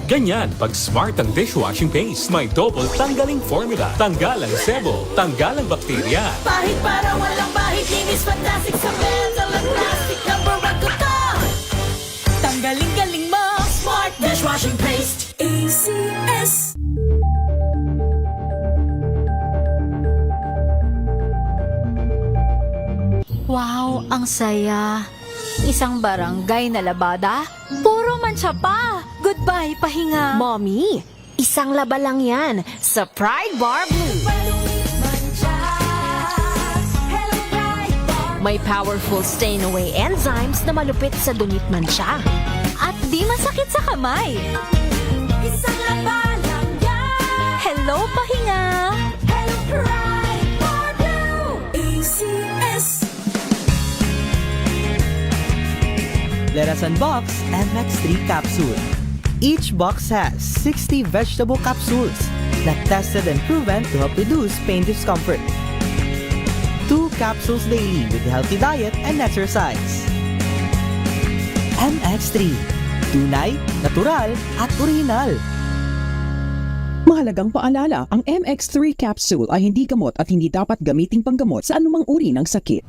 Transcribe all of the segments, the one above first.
Ganyan pag Smart ang dishwashing paste. May double tanggaling formula. Tanggal ang sebo, tanggal ang bakterya. Pahit para walang bahid, linis fantastic sa metal at plastic na barakuta. Tanggaling-galing mo, Smart Dishwashing Paste. ACS. Wow, ang saya. Isang barangay na labada, puro mancha pa. Goodbye, pahinga. Mommy, isang laba lang yan sa Pride Bar Blue. May powerful stain-away enzymes na malupit sa dunit mancha. At di masakit sa kamay. Isang laba lang yan. Hello, pahinga. Hello, Pride Bar Blue. ACS. Let us unbox MX3 capsule. Each box has 60 vegetable capsules that tested and proven to help reduce pain discomfort. 2 capsules daily with healthy diet and exercise. MX3. Tunay, natural, at original. Mahalagang paalala, ang MX3 capsule ay hindi gamot at hindi dapat gamiting panggamot sa anumang uri ng sakit.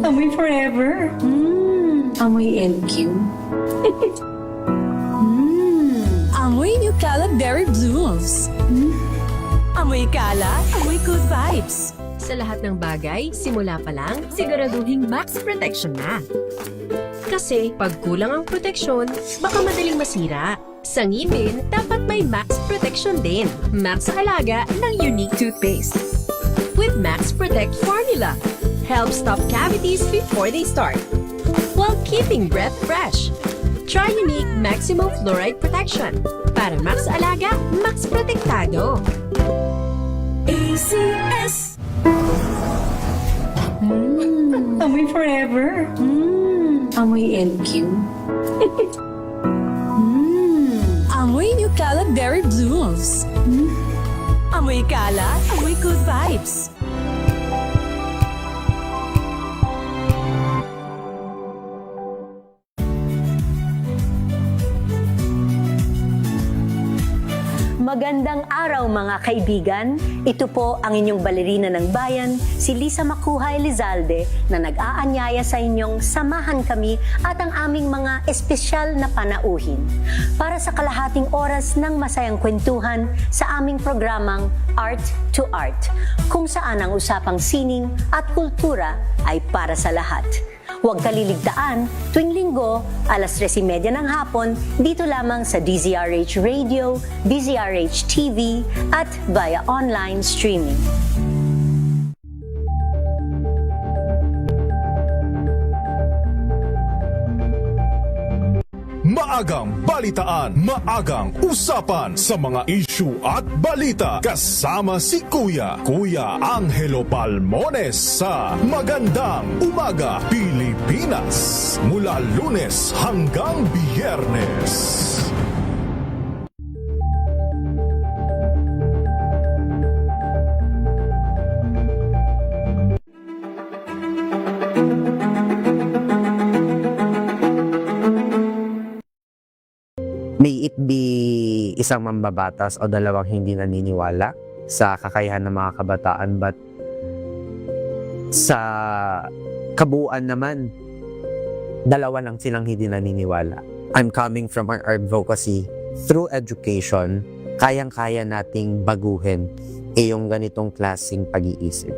Amoy forever. Amoy LQ. Amoy New Calab Berry Blooms. Amoy kalat, amoy good vibes. Sa lahat ng bagay, simula pa lang, siguraduhing max protection na. Kasi pag kulang ang proteksyon, baka madaling masira. Sa ngipin, dapat may max protection din. Max sa alaga ng unique toothpaste. With Max Protect formula, help stop cavities before they start, while keeping breath fresh. Try unique maximum fluoride protection. Para max alaga, max protektado. ACS. Amoy forever. Amoy LQ. Amoy New Calab Berry Blooms. Amoy kalat, amoy good vibes. Magandang araw mga kaibigan. Ito po ang inyong balerina ng bayan, si Lisa Makuha Elizalde, na nag-aanyaya sa inyong samahan kami at ang aming mga espesyal na panauhin para sa kalahating oras ng masayang kwentuhan sa aming programang Art to Art, kung saan ang usapang sining at kultura ay para sa lahat. Huwag kaliligtaan, tuwing linggo, alas 3:30 ng hapon, dito lamang sa DZRH Radio, DZRH TV, at via online streaming. Maagang balitaan, maagang usapan sa mga issue at balita. Kasama si Kuya Angelo Palmones sa Magandang Umaga Pilipinas. Mula Lunes hanggang Biyernes. May it be isang mambabatas o dalawang hindi naniniwala sa kakayahan ng mga kabataan, but sa kabuuan naman, dalawa lang silang hindi naniniwala. I'm coming from our advocacy. Through education, kayang-kaya nating baguhin yung ganitong klaseng pag-iisip.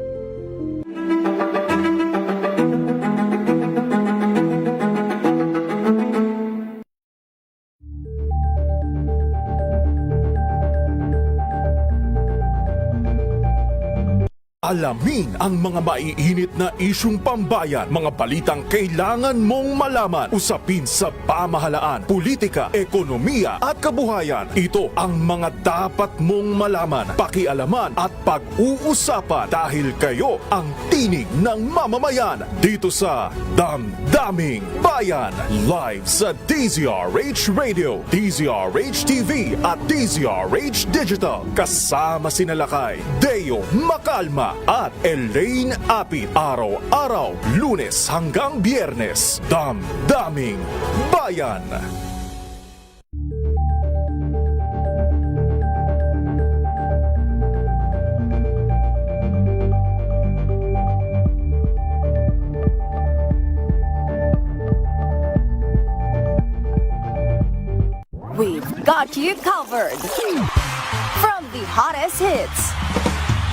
Alamin ang mga maiinit na isyung pambayan, mga balitang kailangan mong malaman, usapin sa pamahalaan, politika, ekonomiya at kabuhayan. Ito ang mga dapat mong malaman, pakialaman at pag-uusapan dahil kayo ang tinig ng mamamayan dito sa Damdaming Bayan. Live sa DZRH Radio, DZRH TV at DZRH Digital. Kasama sina Lakay, Deo Macalma at Elaine Apit. Araw-araw, Lunes hanggang Biyernes. Damdaming Bayan. got you covered. From the hottest hits,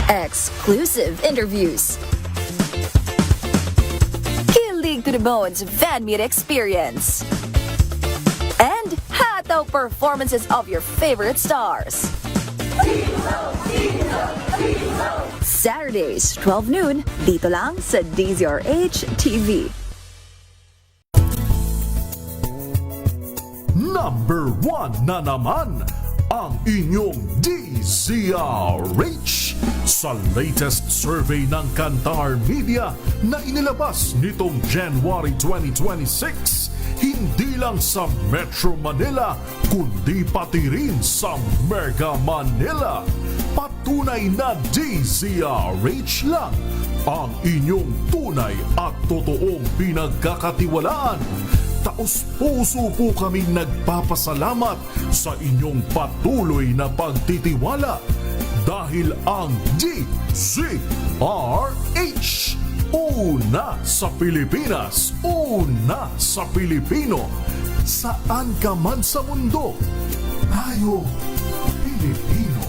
exclusive interviews, kilig to the bones fan meet experience, and hataw performances of your favorite stars. Saturdays, 12 noon, dito lang sa DZRH TV. Number 1 na naman ang inyong DZRH sa latest survey ng Kantar Media na inilabas nitong January 2026. Hindi lang sa Metro Manila, kundi pati rin sa Mega Manila. Patunay na DZRH lang ang inyong tunay at totoong pinagkakatiwalaan. Taos-puso po kaming nagpapasalamat sa inyong patuloy na pagtitiwala dahil ang DZRH una sa Pilipinas, una sa Pilipino. Saan ka man sa mundo, tayo Pilipino.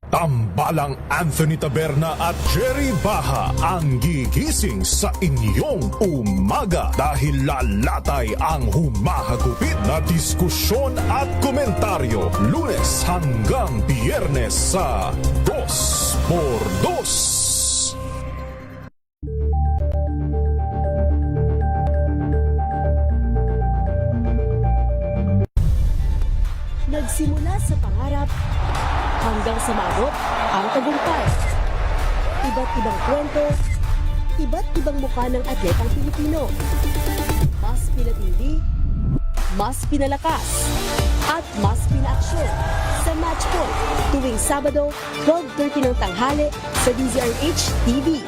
Tambalang Anthony Taberna at Jerry Baha ang gigising sa inyong umaga dahil lalatay ang humahagupit na diskusyon at komentaryo Lunes hanggang Biyernes sa 2x2. Nagsimula sa pangarap hanggang sa maabot ang tagumpay. Iba't ibang kwento, iba't ibang mukha ng atletang Pilipino. Mas pinatindi, mas pinalakas, at mas pinaaksyon sa Match Point tuwing Sabado, 12:30 ng tanghali sa DZRH TV.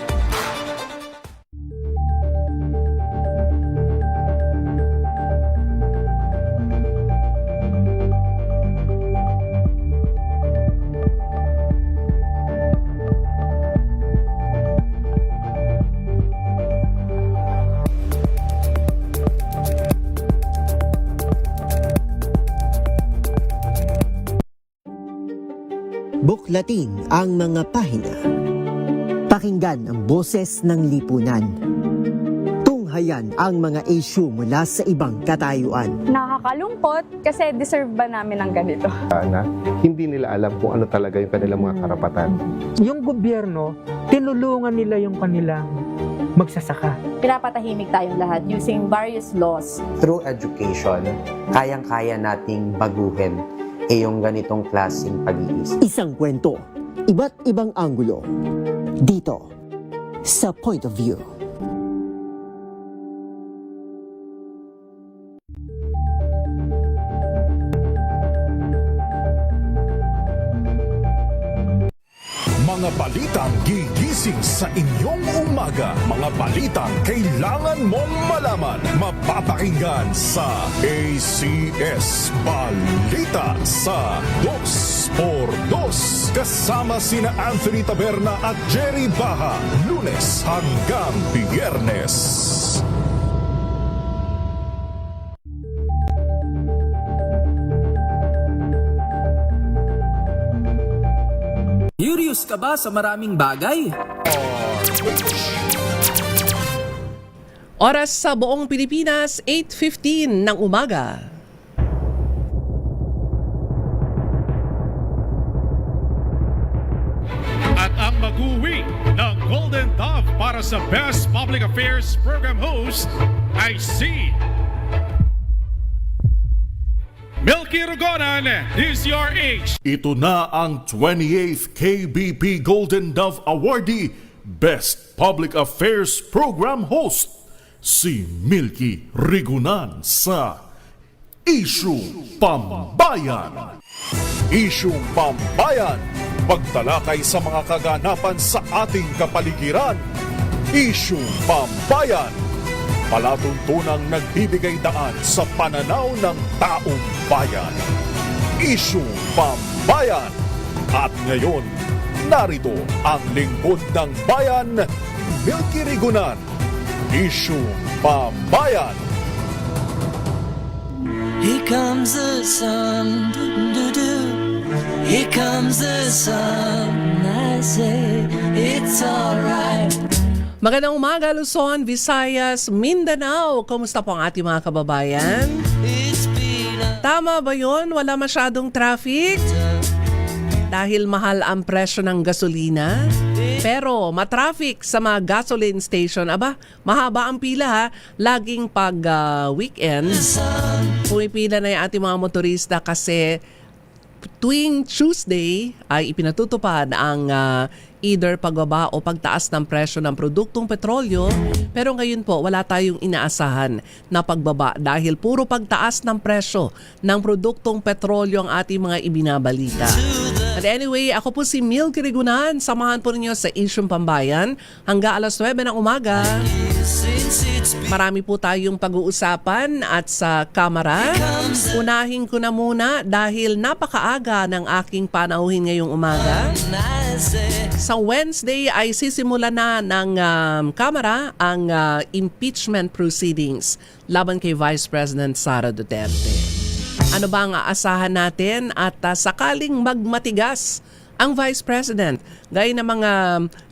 Buklatin ang mga pahina. Pakinggan ang boses ng lipunan. Tunghayan ang mga issue mula sa ibang katayuan. Nakakalungkot kasi deserve ba namin ng ganito? Na hindi nila alam kung ano talaga yung kanilang mga karapatan. Yung gobyerno, tinulungan nila yung kanilang magsasaka. Pinapatahimik tayong lahat using various laws. Through education, kayang-kaya nating baguhin yung ganitong klaseng pag-iisip. Isang kwento, iba't ibang anggulo. Dito, sa Point of View. Mga balitang gigising sa inyong umaga. Mga balitang kailangan mong malaman. Mapapakinggan sa ACS Balita sa 2x2. Kasama sina Anthony Taberna at Jerry Baha. Lunes hanggang Biyernes. Curious ka ba sa maraming bagay? Oras sa buong Pilipinas, 8:15 ng umaga. At ang mag-uwi ng Golden Dove para sa Best Public Affairs Program Host ay si Milky Rugonan, DZRH. Ito na ang 28th KBP Golden Dove Awardee, Best Public Affairs Program Host, si Milky Rigunan sa Issue Pambayan. Issue Pambayan, pagtalakay sa mga kaganapan sa ating kapaligiran. Issue Pambayan, palatuntunang nagbibigay daan sa pananaw ng taong bayan. Issue Pambayan. At ngayon, narito ang lingkod ng bayan, Milky Rigunan. Issue Pambayan. Here comes the sun, here comes the sun. I say it's alright. Magandang umaga, Luzon, Visayas, Mindanao. Kumusta po ang ating mga kababayan? Tama ba yun? Wala masyadong traffic? Dahil mahal ang presyo ng gasolina? Pero matraffic sa mga gasoline station. Aba, mahaba ang pila ha. Laging pag weekend, pumipila na yung ating mga motorista kasi tuwing Tuesday ay ipinatutupad ang either pagbaba o pagtaas ng presyo ng produktong petrolyo. Pero ngayon po, wala tayong inaasahan na pagbaba dahil puro pagtaas ng presyo ng produktong petrolyo ang ating mga ibinabalita. But anyway, ako po si Mil Kirigunan. Samahan po ninyo sa Isyung Pambayan hanggang alas 9 ng umaga. Marami po tayong pag-uusapan at sa kamera. Unahin ko na muna dahil napakaaga ng aking panauhin ngayong umaga. Sa Wednesday ay sisimula na ng kamera ang impeachment proceedings laban kay Vice President Sara Duterte. Ano ba ang aasahan natin at sakaling magmatigas ang Vice President gaya ng mga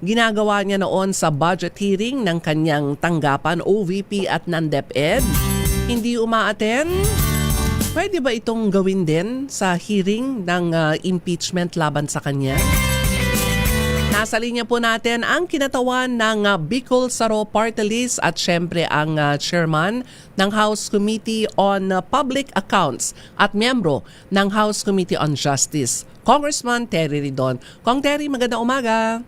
ginagawa niya noon sa budget hearing ng kanyang tanggapan, OVP at ng DepEd, hindi umaaten? Pwede ba itong gawin din sa hearing ng impeachment laban sa kanya? Nasa linya po natin ang kinatawan ng Bicol Saro Party List at syempre ang chairman ng House Committee on Public Accounts at miyembro ng House Committee on Justice, Congressman Terry Ridon. Kong Terry, magandang umaga.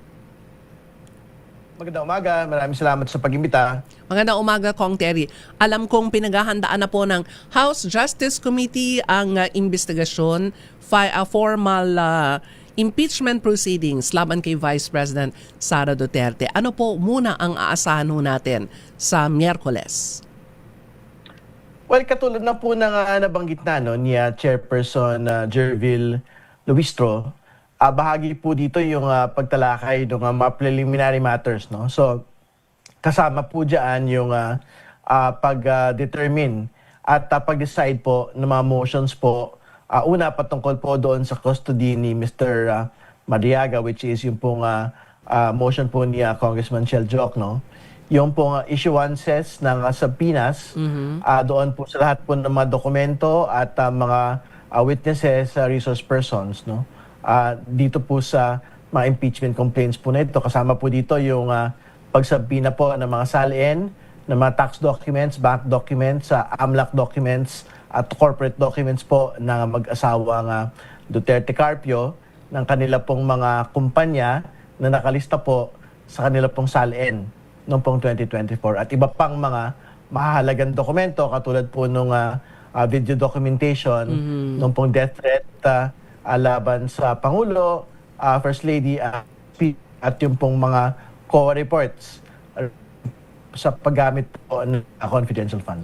Magandang umaga. Maraming salamat sa pag-imbita. Magandang umaga, Kong Terry. Alam kong pinaghahandaan na po ng House Justice Committee ang investigasyon, formal impeachment proceedings laban kay Vice President Sara Duterte. Ano po muna ang aasahan natin sa Miyerkules? Well, katulad na po ng nabanggit na ni Chairperson Jervil Luistro, bahagi po dito yung pagtalakay ng mga preliminary matters. No? So, kasama po dyan yung pag-determine at pag-decide po ng mga motions po. Una, patungkol po doon sa custody ni Mr. Madriaga, which is yung pong motion po ni Congressman Shell Jokno. Yung pong issuances ng subpoenas, doon po sa lahat po ng mga dokumento at mga witnesses, resource persons. No? Dito po sa mga impeachment complaints po na ito, kasama po dito yung pagsubpoena po ng mga SALN, ng mga tax documents, bank documents, AMLAC documents, at corporate documents po ng mag-asawang Duterte Carpio ng kanila pong mga kumpanya na nakalista po sa kanila pong SALN noong pong 2024 at iba pang mga mahahalagang dokumento katulad po nung video documentation noong pong death threat laban sa Pangulo, First Lady at yung pong mga COA reports sa paggamit po ng confidential funds.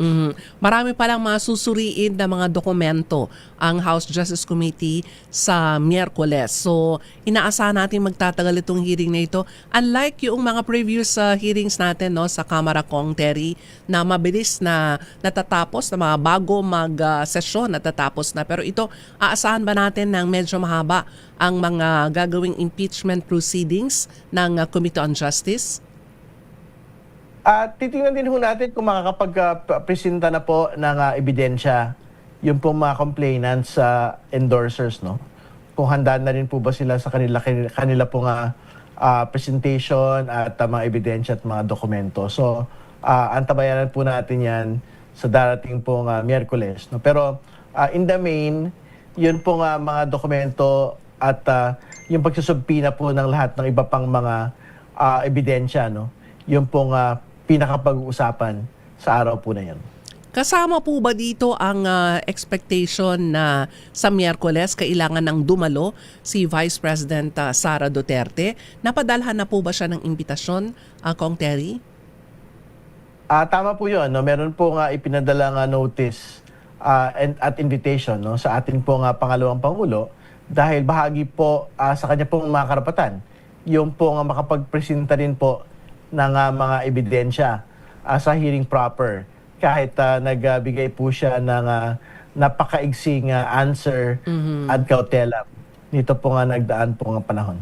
Marami palang masusuriin na mga dokumento ang House Justice Committee sa Miyerkules. So, inaasahan natin magtatagal itong hearing na ito. Unlike yung mga previous hearings natin sa Kamara, Kong Terry, na mabilis na natatapos, na mga bago mag-sesyon natatapos na. Pero ito, aasahan ba natin ng medyo mahaba ang mga gagawing impeachment proceedings ng Committee on Justice? Titingnan din ho natin kung makakapag-presenta na po ng ebidensya yung po mga complainants sa endorsers, no? Kung handa na rin po ba sila sa kanila pong presentation at mga ebidensya at mga dokumento. So, antabayanan po natin yan sa darating pong Miyerkules. No? Pero in the main, yun pong mga dokumento at yung pagsusubpina po ng lahat ng iba pang mga ebidensya, no? Yung pong pinakapag-uusapan sa araw po na yan. Kasama po ba dito ang expectation na sa Miyerkules kailangan ng dumalo si Vice President Sara Duterte? Napadalhan na po ba siya ng imbitasyon, Kong Terry? Tama po yun. No? Meron po nga ipinadala notice at invitation sa ating po pangalawang Pangulo dahil bahagi po sa kanya pong mga karapatan yung po makapagpresenta rin po ng mga ebidensya sa hearing proper kahit nagbigay po siya ng napakaigsing answer ad cautelam. Nito po nga nagdaan po nga panahon.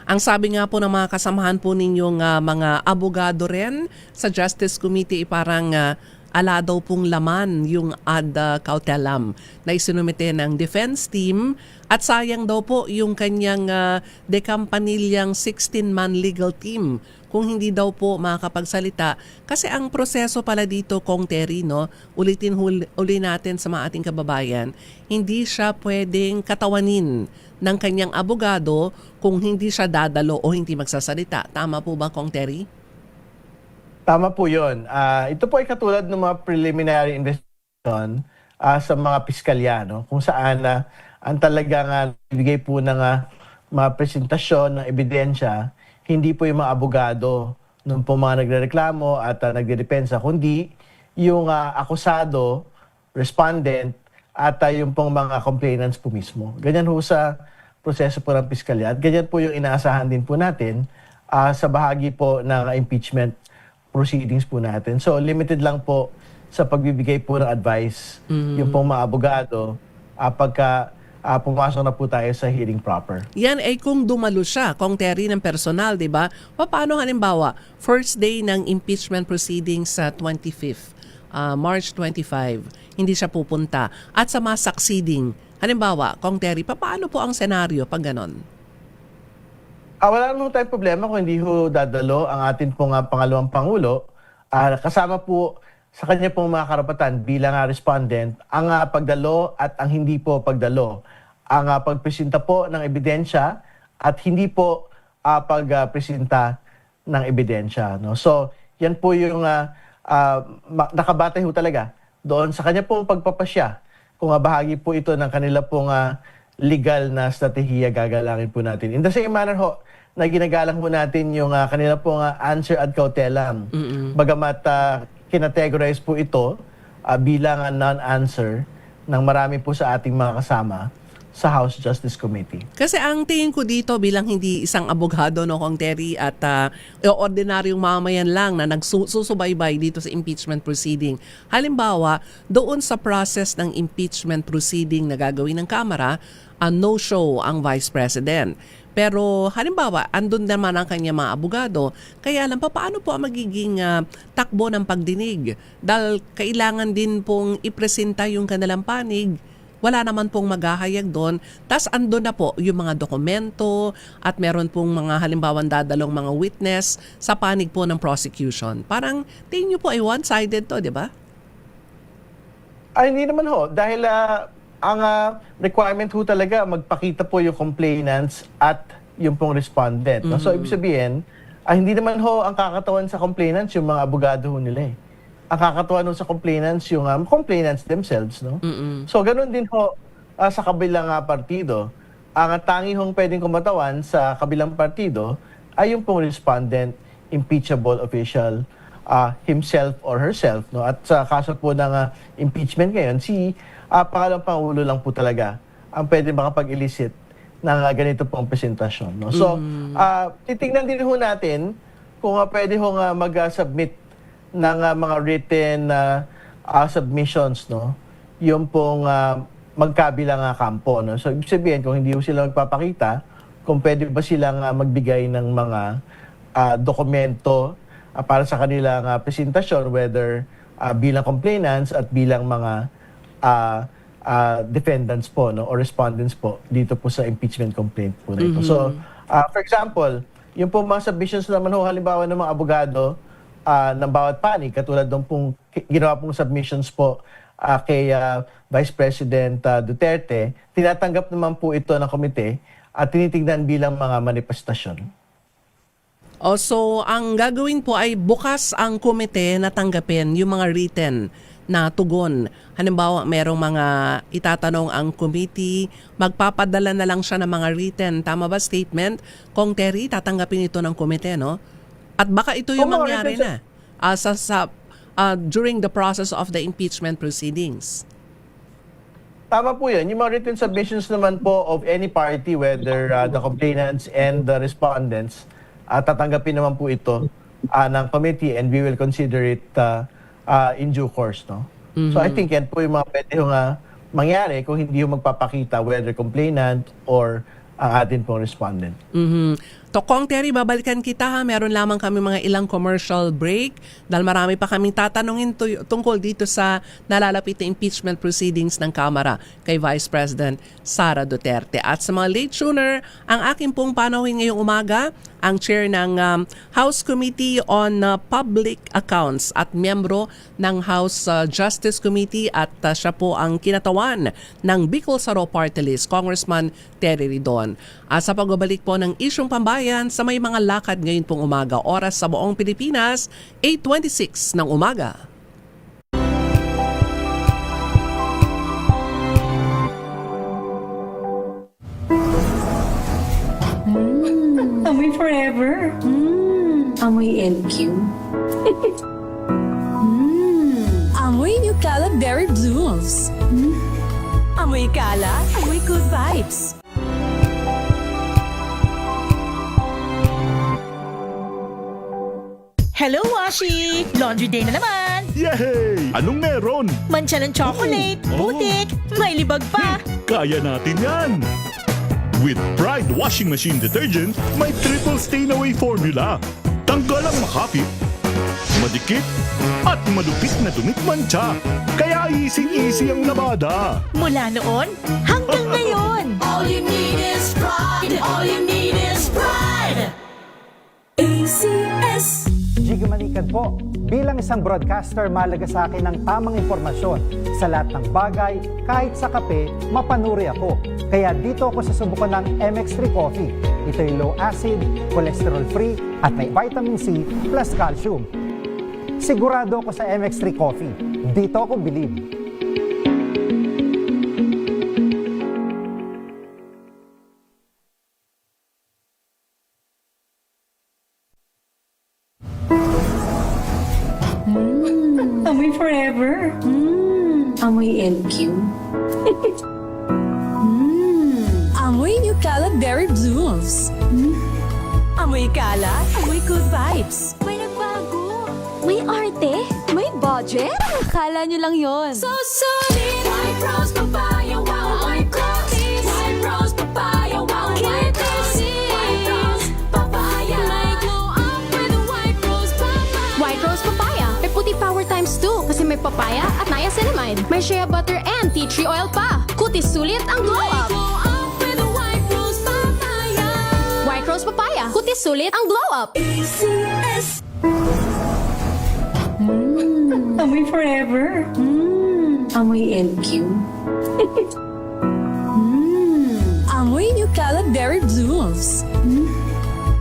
Ang sabi nga po ng mga kasamahan po ninyong mga abogado rin sa Justice Committee, parang ala daw pong laman yung ad cautelam na isinumite ng defense team at sayang daw po yung kanyang de Campanilyang 16-man legal team kung hindi daw po makakapagsalita. Kasi ang proseso pala dito, Kong Terry, no, uli natin sa mga ating kababayan, hindi siya pwedeng katawanin ng kanyang abogado kung hindi siya dadalo o hindi magsasalita. Tama po ba, Kong Terry? Tama po yun. Ito po ay katulad ng mga preliminary investigation sa mga piskalya, no? Kung saan ang talagang bigay po ng mga presentasyon ng ebidensya, hindi po yung mga abogado ng po mga nagrereklamo at nagdedepensa, kundi yung akusado, respondent, at yung pong mga complainants po mismo. Ganyan po sa proseso po ng piskalya. At ganyan po yung inaasahan din po natin sa bahagi po ng impeachment proceedings po natin. So, limited lang po sa pagbibigay po ng advice yung pong mga abogado pagka pumasok na po tayo sa hearing proper. Yan ay kung dumalo siya, Kong Terry, ng personal, di ba? Paano halimbawa, first day ng impeachment proceedings sa 25th, March 25, hindi siya pupunta. At sa mga succeeding, halimbawa, Kong Terry, paano po ang senaryo pag ganon? Wala naman tayong problema kung hindi ho dadalo ang atin pong pangalawang Pangulo. Kasama po sa kanya pong mga karapatan bilang respondent ang pagdalo at ang hindi po pagdalo. Ang pagpresenta po ng ebidensya at hindi po pagpresenta ng ebidensya. No? So, yan po yung nakabatay ho talaga doon sa kanya pong pagpapasya. Kung bahagi po ito ng kanila pong legal na strategiya, gagalangin po natin. In the same manner ho, na ginagalang po natin yung kanila pong answer ad cautelam. Bagamat kinategorize po ito bilang non-answer ng marami po sa ating mga kasama sa House Justice Committee. Kasi ang tingin ko dito bilang hindi isang abogado, no, Kong Terry, at ordinaryong mamayan lang na nagsusubaybay dito sa impeachment proceeding. Halimbawa, doon sa process ng impeachment proceeding na gagawin ng Kamara, no-show ang Vice President. Pero halimbawa, andun naman ang kanyang mga abogado, kaya lang paano po ang magiging takbo ng pagdinig? Dahil kailangan din pong ipresenta yung kanilang panig, wala naman pong maghahayag doon. Tas andun na po yung mga dokumento at meron pong mga halimbawang dadalong mga witness sa panig po ng prosecution. Parang tingin nyo po ay one-sided to, di ba? Ay, hindi naman ho. Dahil ang requirement ho talaga, magpakita po yung complainants at yung pong respondent. No? So, ibig sabihin, hindi naman ho ang kakatawan sa complainants yung mga abogado ho nila eh. Ang kakatawan ho sa complainants yung complainants themselves. No? So, ganun din ho sa kabilang partido. Ang tangi hong pwedeng kumatawan sa kabilang partido ay yung pong respondent, impeachable official, himself or herself. No? At sa kaso po ng impeachment ngayon, si pangalawang Pangulo lang po talaga ang pwede makapag-elicit ng ganito pong presentasyon. No? So, titingnan din ho natin kung pwede ho mag-submit ng mga written submissions, no? Yung pong magkabilang kampo. No? So, ibig sabihin, kung hindi ho sila magpapakita, kung pwede ba silang magbigay ng mga dokumento para sa kanilang presentasyon, whether bilang complainants at bilang mga defendants po, no, or respondents po dito po sa impeachment complaint po na ito. So, for example, yung po mga submissions naman ho, halimbawa ng mga abogado ng bawat panig, katulad ng pong ginawa pong submissions po kay Vice President Duterte, tinatanggap naman po ito ng komite at tinitignan bilang mga manifestasyon. So, ang gagawin po ay bukas ang komite na tanggapin yung mga written na tugon. Halimbawa, merong mga itatanong ang committee, magpapadala na lang siya ng mga written. Tama ba statement? Kong Terry, tatanggapin ito ng komite, no? At baka ito yung mangyari na during the process of the impeachment proceedings. Tama po yan. Yung mga written submissions naman po of any party, whether the complainants and the respondents, tatanggapin naman po ito ng committee and we will consider it in due course. No? So I think yan po yung mga pwede yung mangyari kung hindi yung magpapakita whether complainant or ang atin pong respondent. Tokong Terry, babalikan kita ha. Meron lamang kami mga ilang commercial break dahil marami pa kaming tatanungin tungkol dito sa nalalapit na impeachment proceedings ng Kamara kay Vice President Sara Duterte. At sa mga late tuner, ang aking pong panauhin ngayong umaga, ang chair ng House Committee on Public Accounts at miyembro ng House Justice Committee at siya po ang kinatawan ng Bicol Saro Party List, Congressman Terry Ridon. Sa pagbabalik po ng isyong pambayan sa may mga lakad ngayon pong umaga, oras sa buong Pilipinas, 8:26 ng umaga. Amoy forever. Amoy LQ. Amoy New Cala Berry Blooms. Amoy Cala, amoy good vibes. Hello, Washi! Laundry day na naman! Yay! Anong meron? Mancha ng chocolate, putik, may libag pa! Kaya natin yan! With Pride Washing Machine Detergent, may triple stain-away formula. Tanggal ang makapit, madikit, at malupit na dumit mancha. Kaya easy-easy ang labada. Mula noon hanggang ngayon! All you need is pride. All you need is pride. ACS. Jiggy Manikad po. Bilang isang broadcaster, mahalaga sa akin ang tamang impormasyon sa lahat ng bagay. Kahit sa kape, mapanuri ako. Kaya dito ako susubukan ng MX3 Coffee. Ito'y low acid, cholesterol free, at may vitamin C plus calcium. Sigurado ako sa MX3 Coffee. Dito ako bilib. Amoy forever. Amoy LQ. Amoy New Cala Berry Blooms. Amoy Cala, amoy good vibes. May nagbago. May arte. May budget. Akala nyo lang yon. So solid. White rose papaya, wow, white rose. White rose papaya, wow, white rose. White rose papaya. May glow up with a white rose papaya. White Rose Papaya. May puti power times 2 kasi may papaya at niacinamide. May shea butter and tea tree oil pa. Kutis sulit ang glow up. Glow up with a white rose papaya. White Rose Papaya. Kutis sulit ang glow up. ACS. Amoy forever. Amoy LQ. Amoy New Cala Berry Blooms.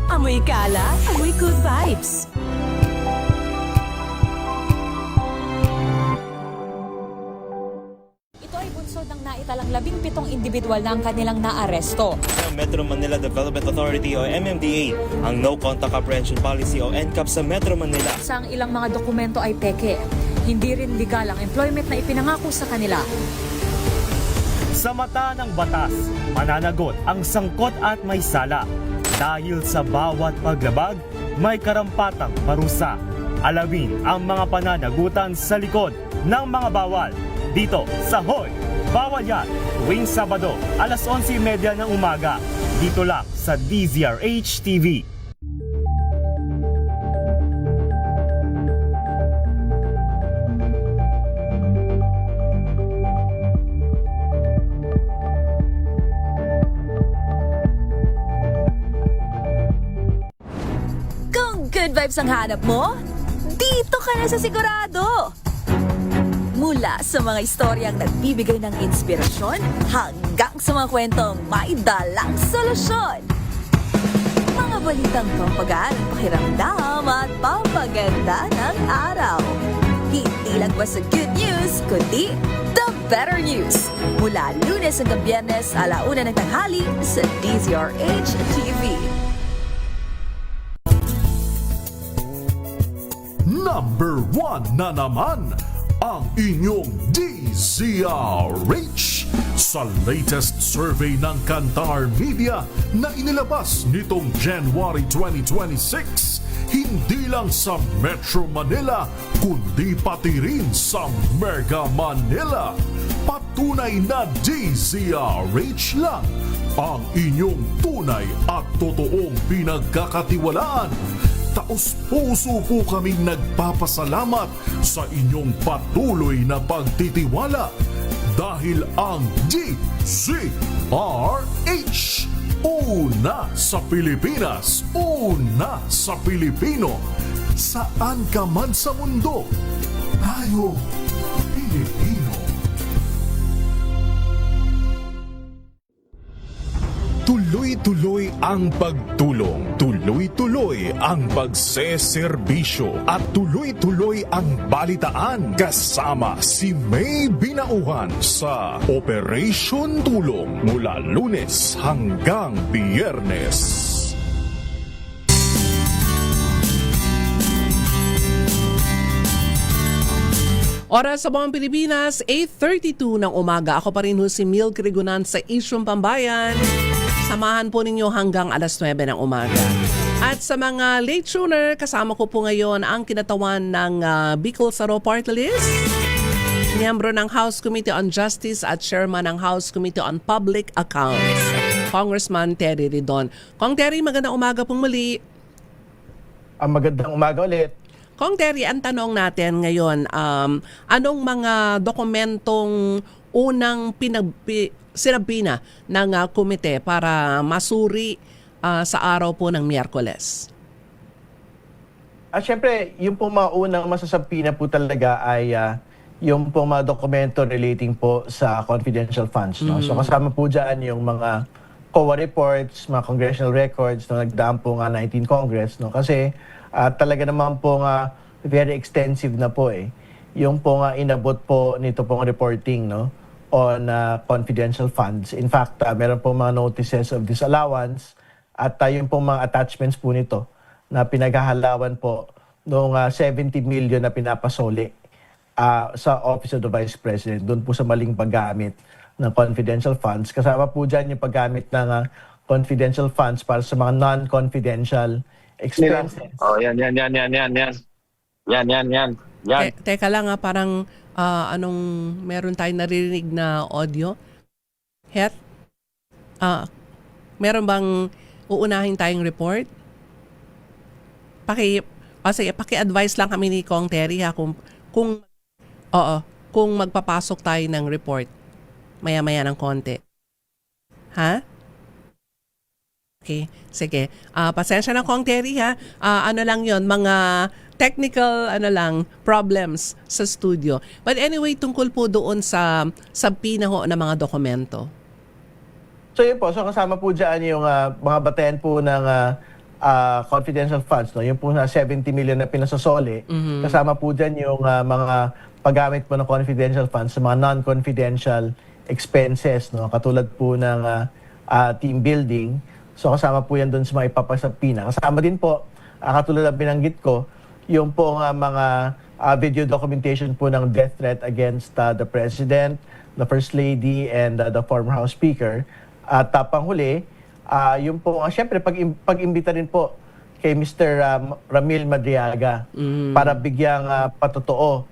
Amoy Cala, amoy good vibes. Ito ay bunsod ng naitalang 17 individual na ang kanilang naaresto. Metro Manila Development Authority o MMDA ang No Contact Apprehension Policy o NCAP sa Metro Manila. Sa ang ilang mga dokumento ay peke. Hindi rin legal ang employment na ipinangako sa kanila. Sa mata ng batas, mananagot ang sangkot at may sala. Dahil sa bawat paglabag, may karampatang parusa. Alamin ang mga pananagutan sa likod ng mga bawal. Dito sa Hoy! Bawal Yan! Tuwing Sabado, alas 11:30 ng umaga. Dito lang sa DZRH TV. Kung good vibes ang hanap mo, dito ka na sa sigurado! Mula sa mga istoryang nagbibigay ng inspirasyon hanggang sa mga kwentong may dalang solusyon. Mga balitang pampagaan, pakiramdam at pampaganda ng araw. Hindi lang basta good news, kundi the better news. Mula Lunes hanggang Biyernes, 1:00 ng tanghali sa DZRH TV. Number 1 na naman ang inyong DZRH sa latest survey ng Kantar Media na inilabas nitong January 2026. Hindi lang sa Metro Manila, kundi pati rin sa Mega Manila. patunay na DZRH lang ang inyong tunay at totoong pinagkakatiwalaan. Taos-puso po kaming nagpapasalamat sa inyong patuloy na pagtitiwala dahil ang DZRH, una sa Pilipinas, una sa Pilipino. Saan ka man sa mundo, tayo Pilipino. Tuloy-tuloy ang pagtulong, tuloy-tuloy ang pagseserbisyo at tuloy-tuloy ang balitaan kasama si May Binauhan sa Operation Tulong mula Lunes hanggang Biyernes. Oras sa buong Pilipinas, 8:32 ng umaga. Ako pa rin ho si Milk Rigunan sa Isyong Pambayan. Samahan po ninyo hanggang alas 9 ng umaga. At sa mga late tuner, kasama ko po ngayon ang kinatawan ng Bicol Saro Party List, miyembro ng House Committee on Justice at Chairman ng House Committee on Public Accounts, Congressman Terry Ridon. Kong Terry, magandang umaga pong muli. Magandang umaga ulit. Kong Terry, ang tanong natin ngayon, anong mga dokumentong unang sinabina ng komite para masuri sa araw po ng Miyerkules? Siyempre, yung po mga unang masasabi na po talaga ay yung po mga dokumento relating po sa confidential funds. No? So kasama po dyan yung mga COA reports, mga congressional records na nagdaan po nga 19 Congress. No? Kasi talaga naman po nga very extensive na po eh. Yung po nga inabot po nito pong reporting, no? On confidential funds. In fact, meron po mga notices of disallowance at yung po mga attachments po nito na pinaghahalawan po noong 70 million na pinapasoli sa Office of the Vice President doon po sa maling paggamit ng confidential funds. Kasama po dyan yung paggamit ng confidential funds para sa mga non-confidential expenses. Yan. Teka lang parang meron tayong naririnig na audio? Het? Meron bang uunahin tayong report? Paki-advise lang kami ni Kong Terry kung magpapasok tayo ng report maya-maya ng konti. Ha? Okay, sige. Pasensya na Kong Terry ha. Ano lang yon, mga technical problems sa studio. But anyway, tungkol po doon sa pinaho ng mga dokumento. So yun po, so kasama po dyan yung mga batayan po ng confidential funds. No? Yung po na 70 million na pinasasoli. Kasama po dyan yung mga paggamit po ng confidential funds sa mga non-confidential expenses. No? Katulad po ng team building. So kasama po yan doon sa mga ipapasapina. Kasama din po, katulad ng binanggit ko, yung po mga video documentation po ng death threat against the President, the First Lady, and the former House Speaker. At panghuli, yung po, siyempre, pag-imbita rin po kay Mr. Ramil Madriaga para bigyang patotoo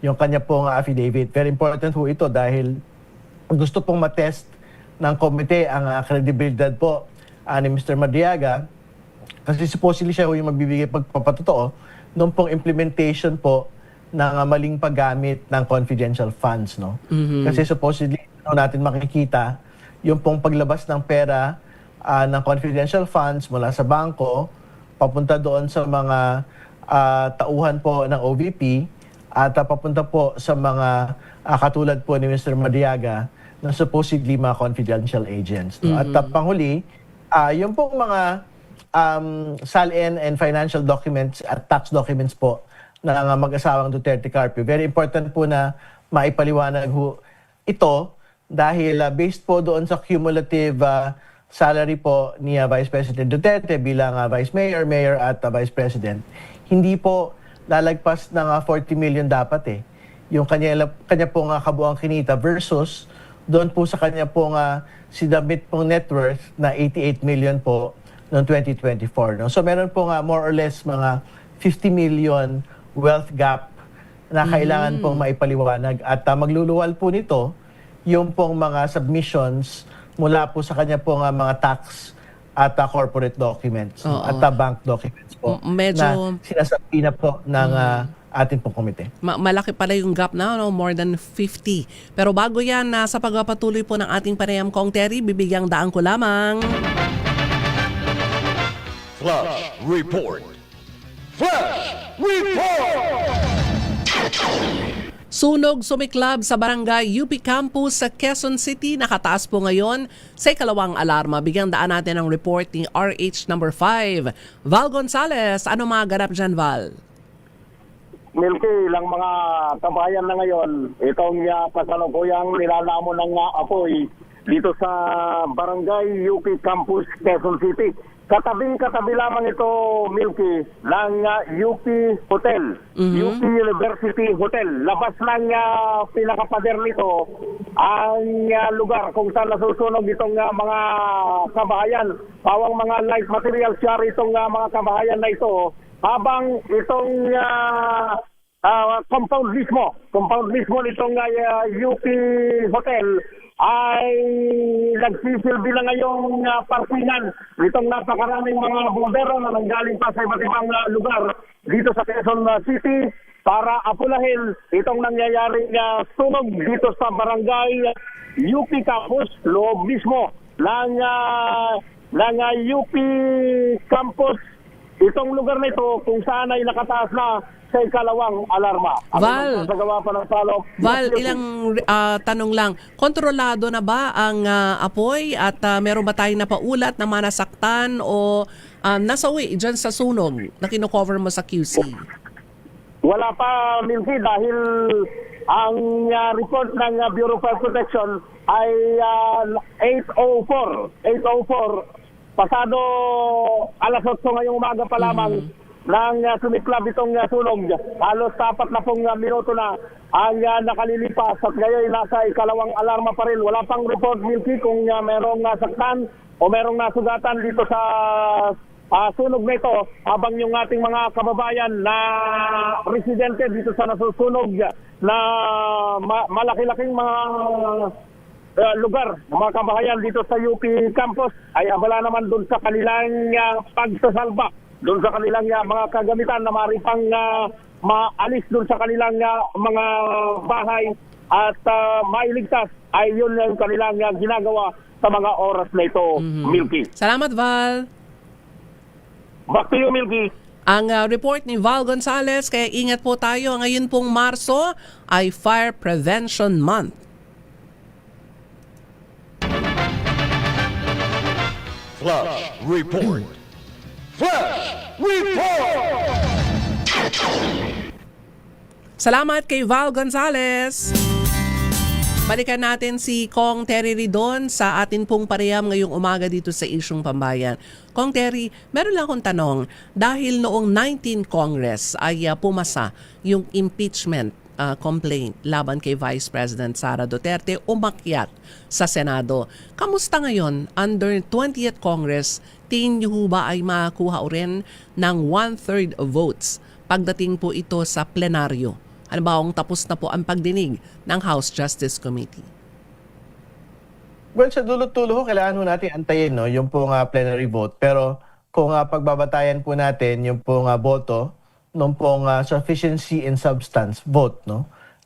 yung kanya pong affidavit. Very important po ito dahil gusto pong matest ng komite ang kredibilidad po ni Mr. Madriaga kasi supposedly siya yung magbibigay pagpapatotoo noong pong implementation po ng maling paggamit ng confidential funds. No? Kasi supposedly natin makikita yung pong paglabas ng pera ng confidential funds mula sa bangko papunta doon sa mga tauhan po ng OVP at papunta po sa mga katulad po ni Mr. Madriaga na supposedly mga confidential agents. No? At panghuli, yung pong mga SALN and financial documents at tax documents po ng mag-asawang Duterte Carpio. Very important po na maipaliwanag ito dahil based po doon sa cumulative salary po ni Vice President Duterte bilang Vice Mayor, Mayor at Vice President, hindi po lalagpas ng 40 million dapat eh. Yung kanya pong kabuang kinita versus doon po sa kanya pong sinabit pong net worth na 88 million po noong 2024. No? So meron po more or less mga 50 million wealth gap na kailangan pong maipaliwanag. At magluluwal po nito yung pong mga submissions mula po sa kanya pong mga tax at corporate documents at bank documents po Medyo na sinasabi na po ng ating pong komite. malaki pala yung gap na, no? More than 50. Pero bago yan, sa pagpapatuloy po ng ating panayam, Kong Terry, bibigyang daan ko lamang. Flash Report. Flash Report! Sunog sumiklab sa barangay UP Campus sa Quezon City. Nakataas po ngayon sa ikalawang alarma. Bigyang daan natin ang report ni RH number 5. Val Gonzales, ano mga ganap dyan, Val? Milky, ilang mga kabayan na ngayon, itong kasalukuyang nilalamon ng apoy dito sa barangay UP Campus, Quezon City. Katabi lamang ito, Milky, ng UP Hotel, UP University Hotel. Labas lang pinakapader nito ang lugar kung saan nasusunog itong mga kabahayan. Pawang mga light materials siya itong mga kabahayan na ito. Habang itong compound mismo nitong UP Hotel ay nagsisilbi na ngayong parkingan nitong napakaraming mga bombero na nanggaling pa sa iba't ibang lugar dito sa Quezon City para apulahin itong nangyayaring sunog dito sa barangay UP Campus, loob mismo ng UP Campus. Itong lugar na ito kung saan ay nakataas na sa ikalawang alarma. Val, Val, ilang tanong lang. Kontrolado na ba ang apoy at meron ba tayong napaulat na manasaktan o nasawi dyan sa sunog na kinocover mo sa QC? Wala pa, Milky, dahil ang report ng Bureau of Fire Protection ay 8:04. Pasado alas 8 ngayong umaga pa lamang nang sumiklab itong sunog. Halos 4 na pong minuto na ang nakalilipas at ngayon nasa ikalawang alarma pa rin. Wala pang report, Milky, kung merong nasaktan o merong nasugatan dito sa sunog na ito, habang yung ating mga kababayan na residente dito sa nasusunog na malaki-laking mga lugar, mga kabahayan dito sa UP Campus ay abala naman doon sa kanilang pagsasalba, doon sa kanilang mga kagamitan na maripang maalis doon sa kanilang mga bahay at mailigtas, ay yun yung kanilang ginagawa sa mga oras na ito, Milky. Salamat, Val. Back to you, Milky. Ang report ni Val Gonzales, kaya ingat po tayo. Ngayon pong Marso ay Fire Prevention Month. Flash Report. Flash Report! Salamat kay Val Gonzales. Balikan natin si Kong Terry Ridon sa atin pong pareham ngayong umaga dito sa Isyung Pambayan. Kong Terry, meron lang akong tanong. Dahil noong 19 Congress ay pumasa yung impeachment complaint laban kay Vice President Sara Duterte, umakyat sa Senado. Kamusta ngayon under 20th Congress? Tingin niyo ba ay makakuha rin ng 1/3 votes pagdating po ito sa plenaryo? Ano ba kung tapos na po ang pagdinig ng House Justice Committee? Well, sa dulo-tulo kailangan ho natin antayin yung pong plenary vote. Pero kung pagbabatayan po natin yung pong boto nung pong sufficiency in substance vote,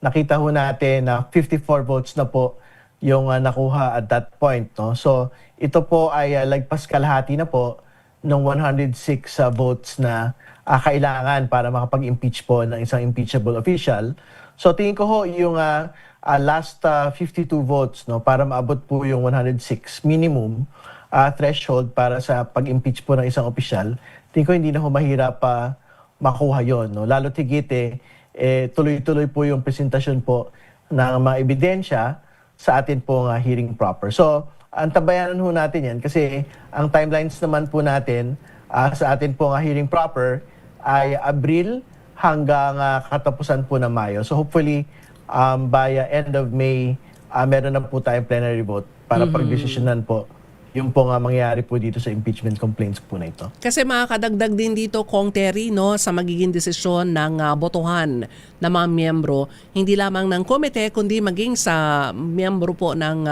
nakita ho natin na 54 votes na po yung nakuha at that point. So ito po ay lagpas kalahati na po ng 106 votes na kailangan para makapag-impeach po ng isang impeachable official. So tingin ko ho yung last 52 votes para maabot po yung 106 minimum threshold para sa pag-impeach po ng isang official. Tingin ko hindi na ho mahirap makuha yon, lalo tigit tuloy-tuloy po yung presentasyon po ng mga ebidensya sa atin pong hearing proper. So antabayanan ho natin yan kasi ang timelines naman po natin sa atin pong hearing proper ay Abril hanggang katapusan po ng Mayo. So hopefully by end of May meron na po tayong plenary vote para pagdesisyonan po yung po nga mangyayari po dito sa impeachment complaints po na ito. Kasi makakadagdag din dito, Kong Terry, no, sa magiging desisyon ng botohan ng mga miyembro, hindi lamang ng komite, kundi maging sa miyembro po ng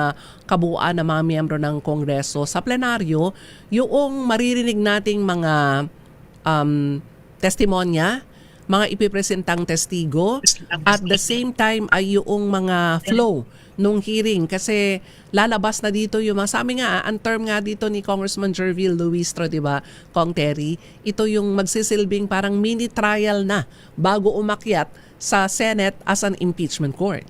kabuuan ng mga miyembro ng Kongreso. Sa plenaryo, yung maririnig nating mga testimonya, mga ipipresentang testigo, at the same time ay yung mga flow nung hearing, kasi lalabas na dito yung mga, sabi nga, ang term nga dito ni Congressman Jervil Luistro, di ba, Kong Terry, ito yung magsisilbing parang mini trial na bago umakyat sa Senate as an impeachment court.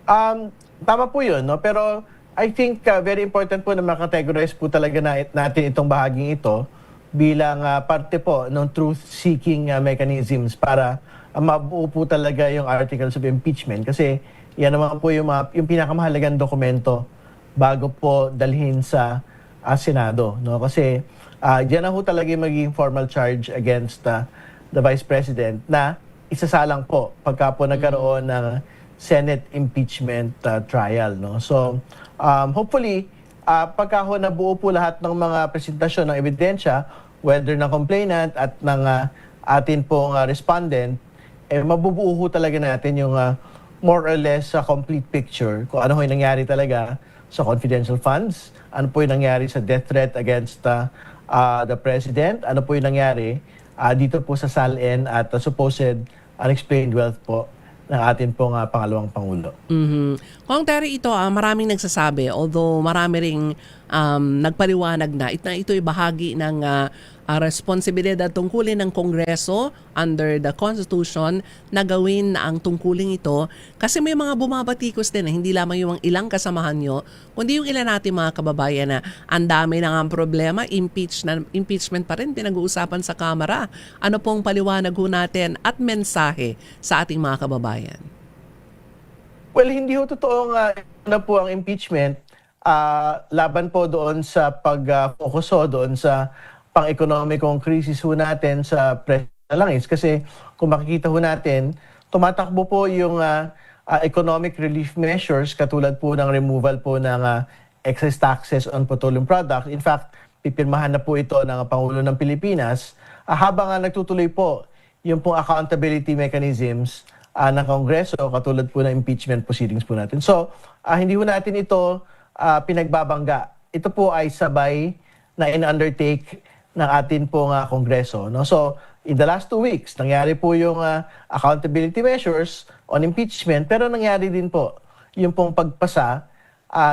Tama po yun, no? Pero I think very important po na makategorize po talaga natin itong bahaging ito bilang parte po ng truth-seeking mechanisms para mabuo po talaga yung articles of impeachment. Kasi yan naman po yung pinakamahalagang dokumento bago po dalhin sa Senado. No? Kasi diyan na po talaga yung magiging formal charge against the Vice President na isasalang po pagka po nagkaroon ng Senate impeachment trial. No? So, hopefully, pagka ho nabuo po lahat ng mga presentasyon ng ebidensya, whether ng complainant at ng atin pong respondent, mabubuo ho talaga natin yung more or less complete picture kung ano ho yung nangyari talaga sa confidential funds, ano po yung nangyari sa death threat against the President, ano po yung nangyari dito po sa SALN at supposed unexplained wealth po ng atin pong pangalawang Pangulo. Kung Terry, ito maraming nagsasabi, although marami ring nagpaliwanag na ito ay bahagi ng responsibilidad tungkulin ng Kongreso under the Constitution na gawin na ang tungkulin ito, kasi may mga bumabatikos din na hindi lamang yung ilang kasamahan nyo, kundi yung ilan natin mga kababayan na ang dami na ang problema, impeachment pa rin pinag-uusapan sa Kamara. Ano pong paliwanag ho natin at mensahe sa ating mga kababayan? Well, hindi ho totoo na po ang impeachment laban po doon sa pag-focus doon sa pang-ekonomikong krisis ho natin sa presyo ng langis. Kasi kung makikita ho natin, tumatakbo po yung economic relief measures katulad po ng removal po ng excise taxes on petroleum products. In fact, pipirmahan na po ito ng Pangulo ng Pilipinas habang nagtutuloy po yung pong accountability mechanisms ng Kongreso katulad po ng impeachment proceedings po natin. So, hindi ho natin ito pinagbabangga. Ito po ay sabay na in-undertake ng atin pong Kongreso. No? So, in the last 2 weeks, nangyari po yung accountability measures on impeachment, pero nangyari din po yung pong pagpasa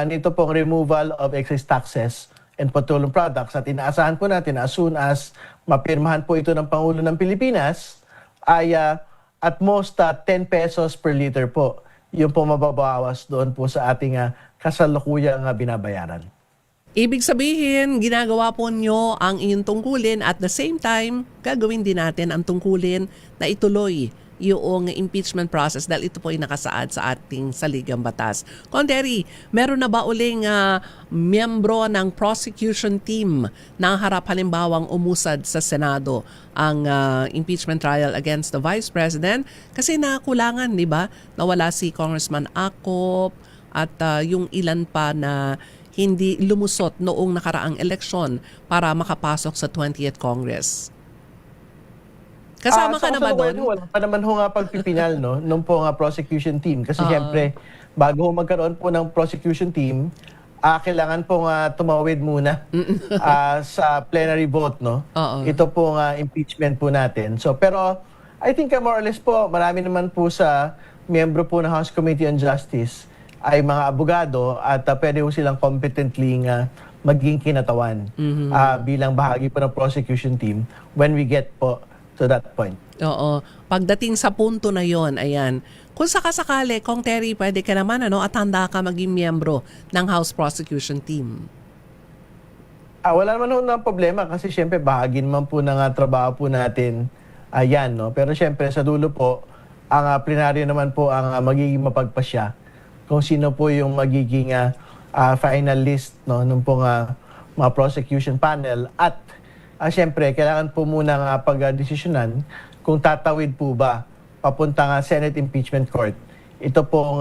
nito pong removal of excise taxes and petroleum products. At inaasahan po natin as soon as mapirmahan po ito ng Pangulo ng Pilipinas, ay at most 10 pesos per liter po yung pong mababawas doon po sa ating kasalukuyang binabayaran. Ibig sabihin, ginagawa po nyo ang inyong tungkulin at the same time, gagawin din natin ang tungkulin na ituloy yung impeachment process dahil ito po ay nakasaad sa ating saligang batas. Terry, meron na ba uling miyembro ng prosecution team na harap halimbawang umusad sa Senado ang impeachment trial against the Vice President? Kasi nakulangan, di ba? Nawala si Congressman Acop at yung ilan pa na hindi lumusot noong nakaraang eleksyon para makapasok sa 20th Congress. Kasama ka na ba doon? Wala pa naman ho pagpipinal nung po prosecution team. Kasi siyempre, bago magkaroon po ng prosecution team, kailangan po tumawid muna sa plenary vote. Ito po impeachment po natin. So, pero I think more or less po, marami naman po sa miyembro po ng House Committee on Justice ay mga abogado at pwede po silang competently maging kinatawan bilang bahagi po ng prosecution team when we get po to that point. Oo. Pagdating sa punto na yon, ayan, kung sakasakali, Kong Terry, pwede ka naman at handa ka maging miyembro ng House Prosecution Team. Wala naman ng problema kasi syempre bahagi naman po ng trabaho po natin yan. Pero syempre sa dulo po, ang plenaryo naman po ang magiging mapagpasya kung sino po yung magiging final list nung pong mga prosecution panel. At siyempre, kailangan po muna pag-desisyonan kung tatawid po ba papunta Senate Impeachment Court. Ito pong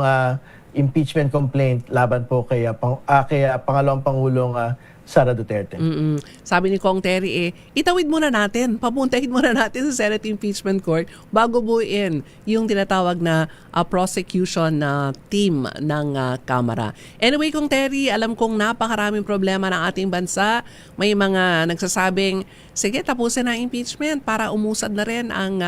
impeachment complaint laban po kay pangalawang Pangulong Sara Duterte. Sabi ni Kong Terry, itawid muna natin, papuntahin muna natin sa Senate Impeachment Court bago buuin yung tinatawag na prosecution team ng Kamara. Anyway, Kong Terry, alam kong napakaraming problema ng ating bansa. May mga nagsasabing, sige, tapusin ang impeachment para umusad na rin ang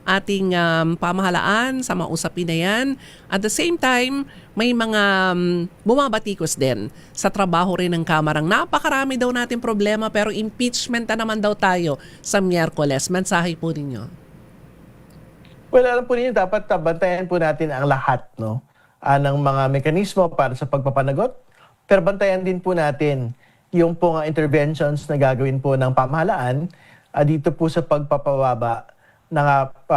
ating pamahalaan sa mga usapin na yan. At the same time, may mga bumabatikos din sa trabaho rin ng Kamarang. Napakarami daw natin problema pero impeachment na naman daw tayo sa Miyerkules. Mensahe po ninyo. Well, alam po ninyo, dapat bantayan po natin ang lahat ng mga mekanismo para sa pagpapanagot. Pero bantayan din po natin yung pong interventions na gagawin po ng pamahalaan dito po sa pagpapababa ng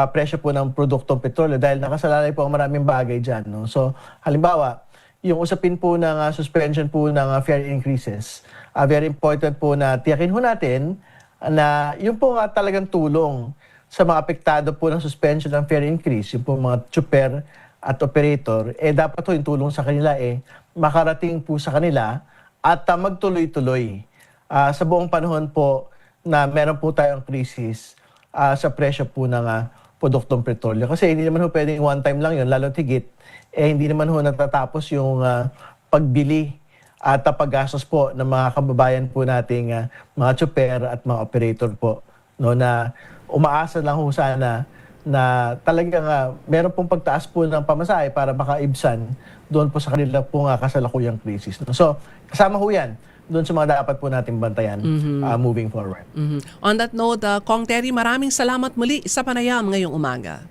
presyo po ng produktong petrolyo dahil nakasalalay po ang maraming bagay dyan. So, halimbawa, yung usapin po ng suspension po ng fare increases, very important po na tiyakin ho natin na yung po talagang tulong sa mga apektado po ng suspension ng fare increase, yung po mga tsuper at operator, dapat po yung tulong sa kanila makarating po sa kanila at magtuloy-tuloy. Sa buong panahon po na meron po tayong krisis sa presyo po ng produktong petrolyo. Kasi hindi naman ho pwedeng one time lang yun, lalo higit, hindi naman ho natatapos yung pagbili at paggastos po ng mga kababayan po nating mga tsuper at mga operator po. Na umaasa lang ho sana na talagang meron pong pagtaas po ng pamasahe para makaibsan doon po sa kanila po kasalukuyang krisis. So, kasama ho yan doon sa mga dapat po natin bantayan moving forward. On that note, Kong Terry, maraming salamat muli sa panayam ngayong umaga.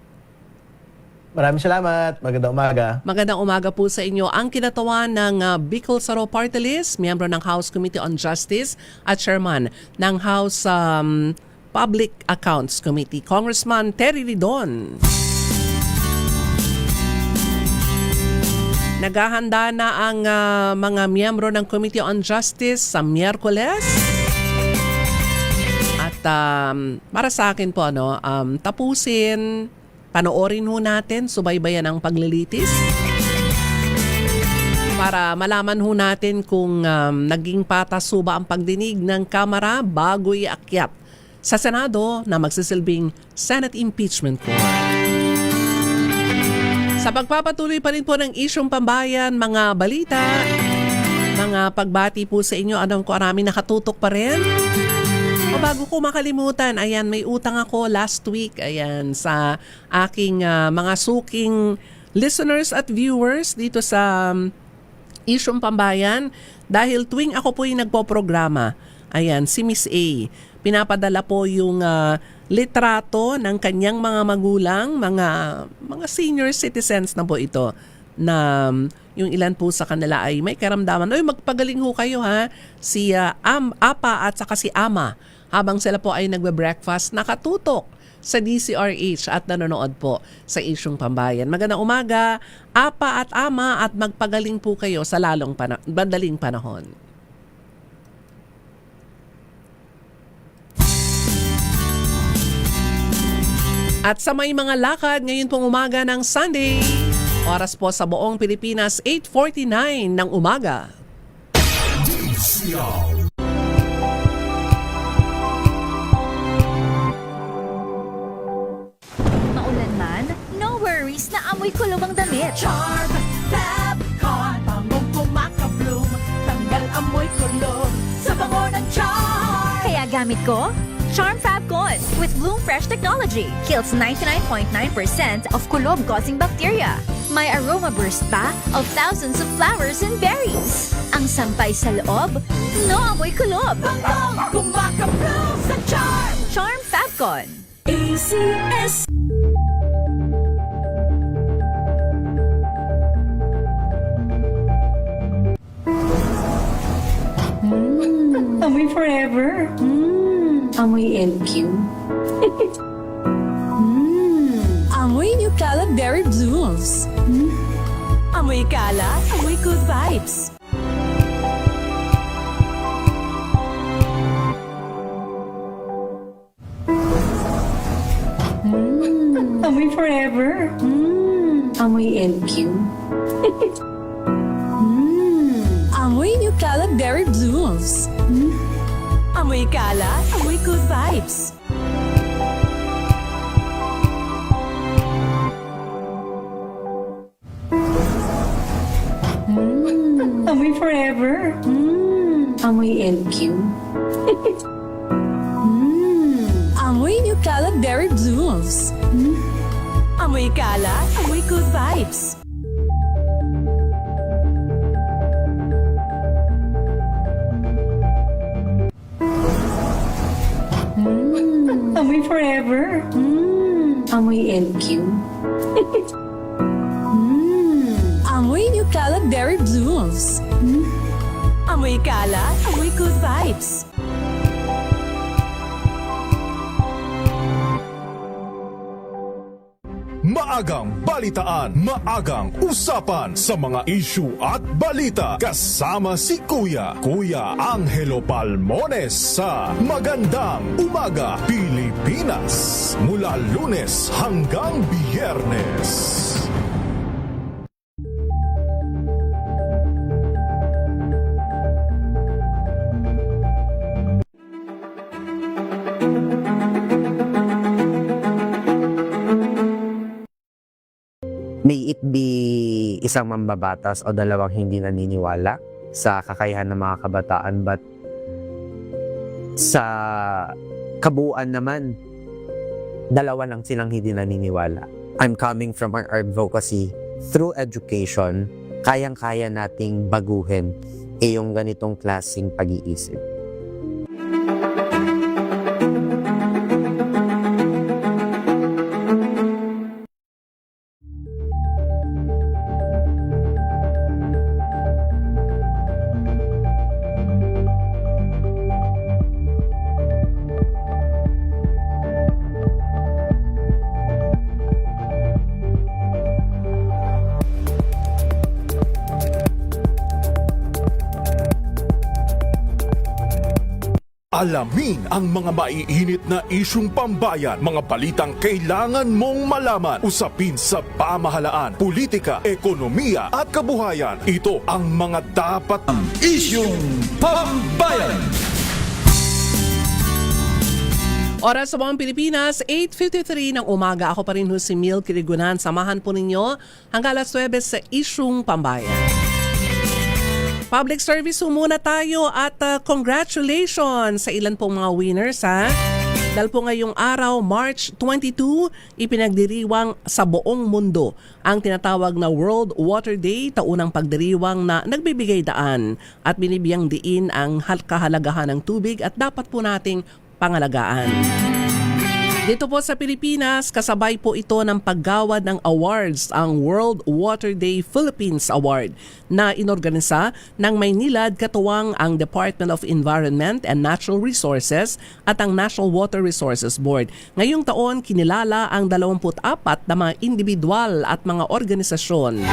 Maraming salamat. Magandang umaga. Magandang umaga po sa inyo. Ang kinatawan ng Bicol Saro Party List, miyembro ng House Committee on Justice at chairman ng House Public Accounts Committee, Congressman Terry Ridon. Naghahanda na ang mga miyembro ng Committee on Justice sa Miyerkules. At para sa akin po, tapusin, panoorin ho natin, subaybayan ang paglilitis. Para malaman ho natin kung naging patas ba ang pagdinig ng Kamara bago iakyat sa Senado na magsisilbing Senate Impeachment Court. Sa pagpapatuloy pa rin po ng isyong pambayan, mga balita, mga pagbati po sa inyo, alam ko marami nakatutok pa rin. O bago ko makalimutan, ayan, may utang ako last week, ayan, sa aking mga suking listeners at viewers dito sa isyong pambayan. Dahil tuwing ako po yung nagpo-programa, ayan, si Miss A, pinapadala po yung litrato ng kanyang mga magulang, mga senior citizens na po ito, na yung ilan po sa kanila ay may karamdaman. Oy, magpagaling ho kayo ha, si Apa at saka si Ama, habang sila po ay nagbe-breakfast, nakatutok sa DCRH at nanonood po sa isyong pambayan. Magandang umaga, Apa at Ama, at magpagaling po kayo sa madaling panahon. At sa may mga lakad ngayon pong umaga ng Sunday, oras po sa buong Pilipinas, 8:49 ng umaga. Maulan man, no worries na amoy kulog ang damit. Charm Fabcon, bangong pumakabloom, tanggal amoy kulog sa bango ng Charm. Kaya gamit ko Charm Fabcon with Bloom Fresh technology. Kills 99.9% of kulob-causing bacteria. May aroma burst pa of thousands of flowers and berries. Ang sampay sa loob, no amoy kulob. Bangong kumakabloom sa Charm. Charm Fabcon. ACS. Amoy forever. Amoy LQ. Amoy New Cala Berry Blooms. Amoy Cala, amoy good vibes. Amoy forever. Amoy LQ. Amoy New Caleb Berry Blooms. Amoy kala, amoy good vibes. Amoy forever. Amoy LQ. Amoy New Caleb Berry Blooms. Amoy kala, amoy good vibes. Amoy forever. Amoy LQ. Amoy New Caleb Berry Blooms. Amoy kala, amoy good vibes. Maagang balitaan, maagang usapan sa mga issue at balita. Kasama si Kuya Angelo Palmones sa Magandang Umaga Pilipinas. Mula Lunes hanggang Biyernes. May it be isang mambabatas o dalawang hindi naniniwala sa kakayahan ng mga kabataan, but sa kabuuan naman, dalawa lang silang hindi naniniwala. I'm coming from our advocacy. Through education, kayang-kaya nating baguhin yung ganitong klaseng pag-iisip. Alamin ang mga maiinit na isyung pambayan, mga balitang kailangan mong malaman, usapin sa pamahalaan, politika, ekonomiya at kabuhayan. Ito ang mga dapat isyung pambayan. Oras sa buong Pilipinas, 8:53 ng umaga. Ako pa rin si Mil Kirigunan. Samahan po ninyo hanggang alas 9 sa isyung pambayan. Public service muna tayo at congratulations sa ilan pong mga winners ha. Dahil po ngayong araw, March 22, ipinagdiriwang sa buong mundo ang tinatawag na World Water Day, taunang pagdiriwang na nagbibigay daan at binibiyang diin ang kahalagahan ng tubig at dapat po nating pangalagaan. Dito po sa Pilipinas, kasabay po ito ng paggawad ng awards, ang World Water Day Philippines Award na inorganisa ng Maynilad katuwang ang Department of Environment and Natural Resources at ang National Water Resources Board. Ngayong taon, kinilala ang 24 na mga individual at mga organisasyon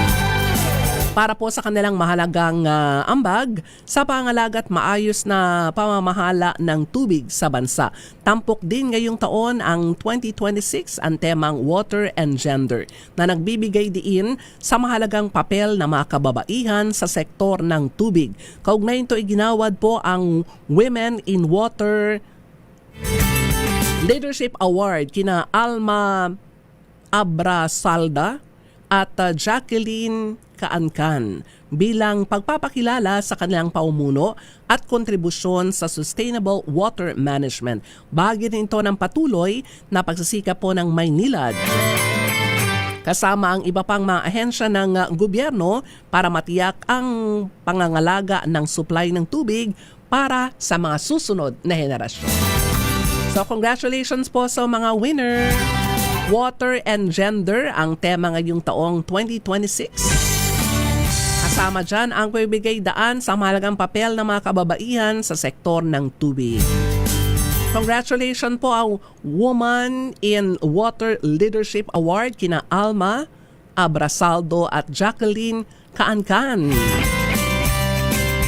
para po sa kanilang mahalagang ambag sa pangalaga at maayos na pamamahala ng tubig sa bansa. Tampok din ngayong taon ang 2026 ang temang Water and Gender na nagbibigay diin sa mahalagang papel ng mga kababaihan sa sektor ng tubig. Kaugnay nito iginawad po ang Women in Water Leadership Award kina Alma Abrasalda at Jacqueline Kaankan bilang pagpapakilala sa kanilang paumuno at kontribusyon sa sustainable water management. Bahagi din ito ng patuloy na pagsisikap po ng Maynilad kasama ang iba pang mga ahensya ng gobyerno para matiyak ang pangangalaga ng supply ng tubig para sa mga susunod na henerasyon. So congratulations po sa mga winner. Water and Gender ang tema ngayong taong 2026. Kasama dyan ang pagbibigay daan sa mahalagang papel ng mga kababaihan sa sektor ng tubig. Congratulations po ang Woman in Water Leadership Award kina Alma Abrasaldo at Jacqueline Kaankan.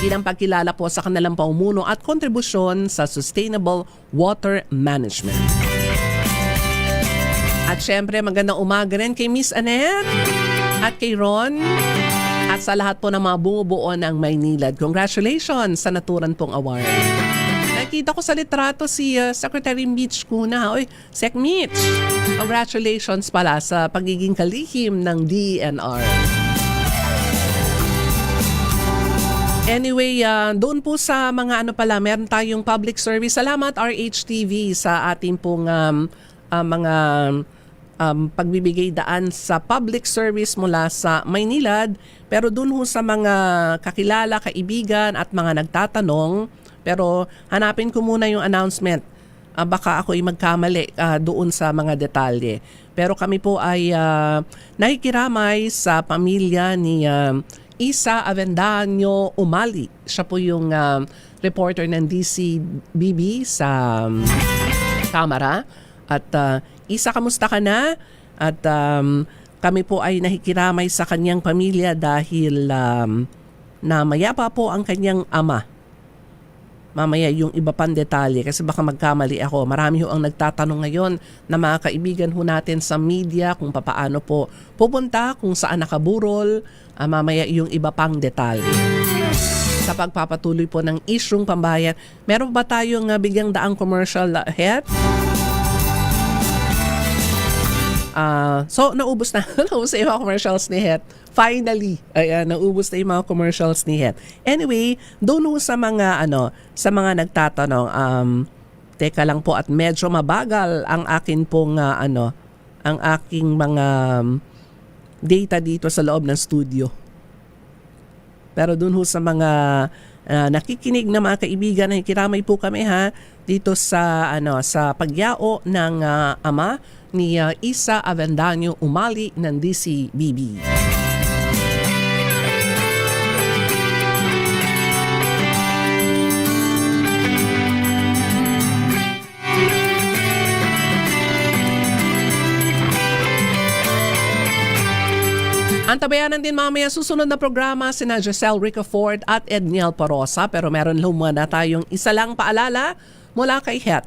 Bilang pagkilala po sa kanilang paumuno at kontribusyon sa sustainable water management. At syempre magandang umaga rin kay Miss Annette at kay Ron. At sa lahat po ng mga bumubuo ng Maynilad, congratulations sa naturan pong award. Nakita ko sa litrato si Secretary Mitch Cuna. Oy, Sec Mitch, congratulations pala sa pagiging kalihim ng DENR. Anyway, doon po sa mga meron tayong public service. Salamat RHTV sa ating pong mga pagbibigay daan sa public service mula sa Maynilad. Pero doon ho sa mga kakilala, kaibigan at mga nagtatanong, pero hanapin ko muna yung announcement. Baka ako'y magkamali doon sa mga detalye. Pero kami po ay nakikiramay sa pamilya ni Isa Avendaño Umali. Siya po yung reporter ng DCBB sa Kamara. At Isa, kamusta ka na? At kami po ay nakikiramay sa kanyang pamilya dahil namaya pa po ang kanyang ama. Mamaya yung iba pang detalye kasi baka magkamali ako. Marami ho ang nagtatanong ngayon na mga kaibigan ho natin sa media kung papaano po pupunta, kung saan nakaburol. Mamaya yung iba pang detalye. Sa pagpapatuloy po ng isyung pambayan, meron ba tayong bigyang daang commercial head? So, naubos na. Naubos na yung mga commercials ni Het. Finally, ayan, naubos na yung mga commercials ni Het. Anyway, doon sa mga, sa mga nagtatanong, teka lang po at medyo mabagal ang akin pong, ang aking mga data dito sa loob ng studio. Pero doon sa mga nakikinig na mga kaibigan, nakikiramay po kami dito sa sa pagyao ng ama ni Isa Avendaño Umali ng DCBB. Antabayanan din mamaya susunod na programa sina Giselle Ricafort at Edniel Parosa, pero meron lumana tayong isa lang paalala mula kay Het.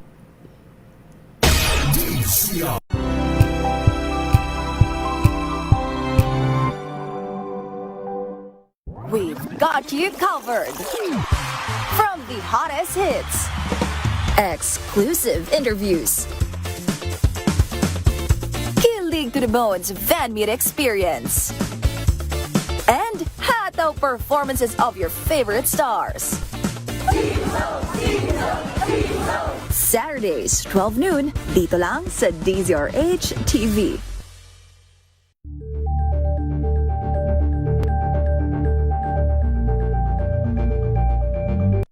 We've got you covered. From the hottest hits, exclusive interviews, kilig to the bones fan meet experience, and hataw performances of your favorite stars. Saturdays, 12 noon, dito lang sa DZRH TV.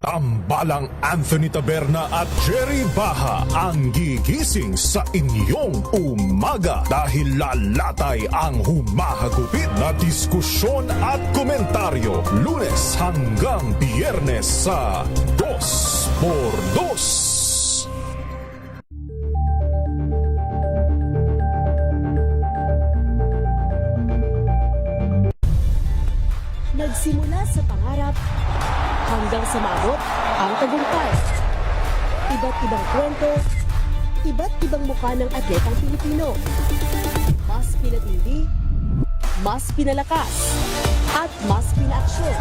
Tambalang Anthony Taberna at Jerry Baha ang gigising sa inyong umaga dahil lalatay ang humahagupit na diskusyon at komentaryo Lunes hanggang Biyernes sa 2x2. Nagsimula sa pangarap hanggang sa maabot ang tagumpay. Iba't ibang kwento, iba't ibang mukha ng atletang Pilipino. Mas pinatindi, mas pinalakas, at mas pinaaksyon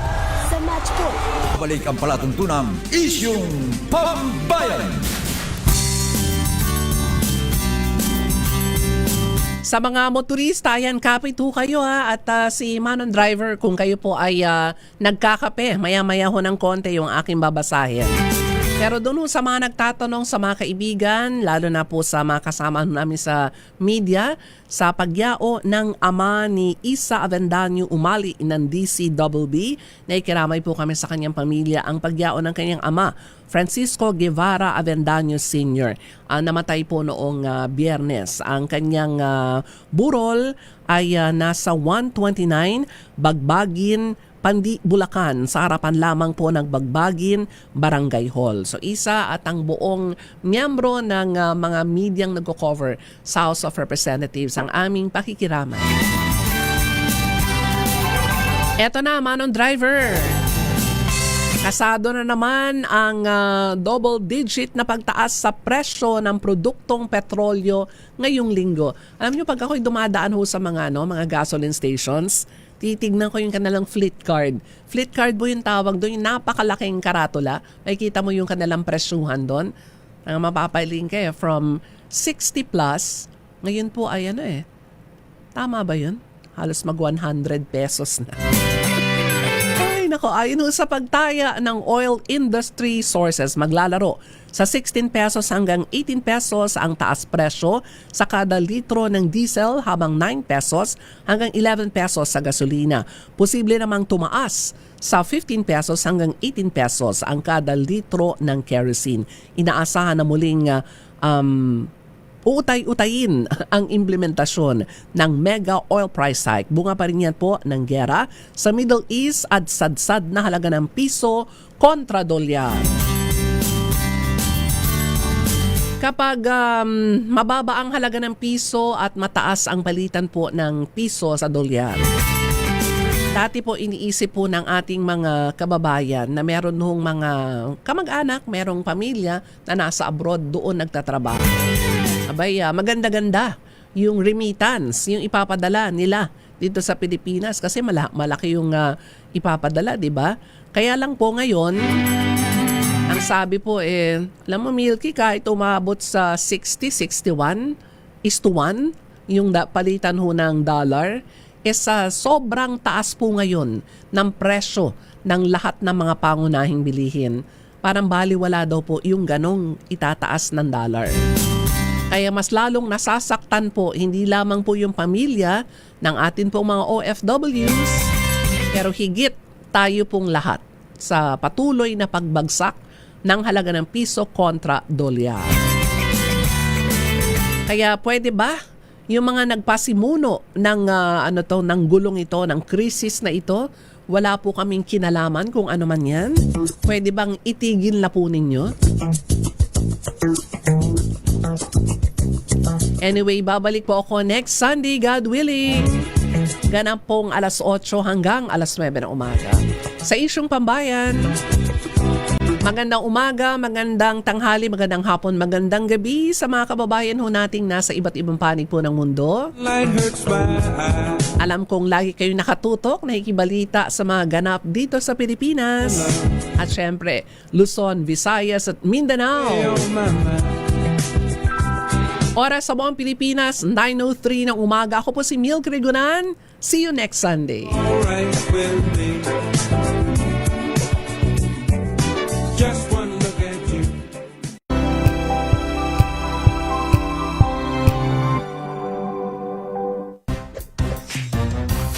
sa Match Point. Balik ang palatuntunang Isyung Pambayan. Sa mga motorista, yan, kapit ho kayo at si Manon Driver, kung kayo po ay nagkakape, maya-maya ho ng konti yung aking babasahin. Pero doon sa mga nagtatanong sa mga kaibigan, lalo na po sa mga kasama namin sa media, sa pagyao ng ama ni Isa Avendaño Umali ng DCBB, naikiramay po kami sa kanyang pamilya ang pagyao ng kanyang ama, Francisco Guevara Avendaño Sr. Namatay po noong Biyernes. Ang kanyang burol ay nasa 129 Bagbagin, Pandi, Bulacan, sa harapan lamang po ng Bagbagin Barangay Hall. So Isa at ang buong miyembro ng mga medyang nagko-cover sa House of Representatives ang aming pakikiramay. Eto na, Manon Driver. Kasado na naman ang double-digit na pagtaas sa presyo ng produktong petrolyo ngayong linggo. Alam niyo, pag ako'y dumadaan ho sa mga gasoline stations, titignan ko yung kanilang fleet card. Fleet card po yung tawag doon, yung napakalaking karatula. Makikita mo yung kanilang presyuhan doon. Ang mapapaling kayo from 60 plus, ngayon po ay ano eh. Tama ba yun? Halos mag 100 pesos na. Ay nako, ayon sa pagtaya ng oil industry sources, maglalaro sa 16 pesos hanggang 18 pesos ang taas presyo sa kada litro ng diesel, habang 9 pesos hanggang 11 pesos sa gasolina. Posible namang tumaas sa 15 pesos hanggang 18 pesos ang kada litro ng kerosene. Inaasahan na muling uutay-utayin ang implementasyon ng mega oil price hike. Bunga pa rin yan po ng gera sa Middle East at sadsad na halaga ng piso kontra dolyar. Kapag mababa ang halaga ng piso at mataas ang palitan po ng piso sa dolyar. Dati po iniisip po ng ating mga kababayan na meron hong mga kamag-anak, merong pamilya na nasa abroad, doon nagtatrabaho. Abay, maganda-ganda yung remittance, yung ipapadala nila dito sa Pilipinas kasi malaki yung ipapadala, di ba? Kaya lang po ngayon, ang sabi po alam mo Milky, kahit umabot sa 60-61 is to 1, yung palitan ho ng dollar, sa sobrang taas po ngayon ng presyo ng lahat ng mga pangunahing bilihin. Parang baliwala daw po yung ganong itataas ng dollar. Kaya mas lalong nasasaktan po, hindi lamang po yung pamilya ng atin pong mga OFWs, pero higit tayo pong lahat sa patuloy na pagbagsak ng halaga ng piso kontra dolyar. Kaya pwede ba yung mga nagpasimuno ng ng gulong ito, ng krisis na ito, wala po kaming kinalaman kung ano man yan? Pwede bang itigil na po ninyo? Anyway, babalik po ako next Sunday, God willing. Ganap pong alas 8 hanggang alas 9 ng umaga. Sa Isyung Pambayan. Magandang umaga, magandang tanghali, magandang hapon, magandang gabi sa mga kababayan ho nating nasa iba't ibang panig po ng mundo. Alam kong lagi kayo nakatutok, nakikibalita sa mga ganap dito sa Pilipinas. At syempre, Luzon, Visayas at Mindanao. Oras sa buong Pilipinas, 9:03 ng umaga. Ako po si Milky Regunan. See you next Sunday. Just one look at you.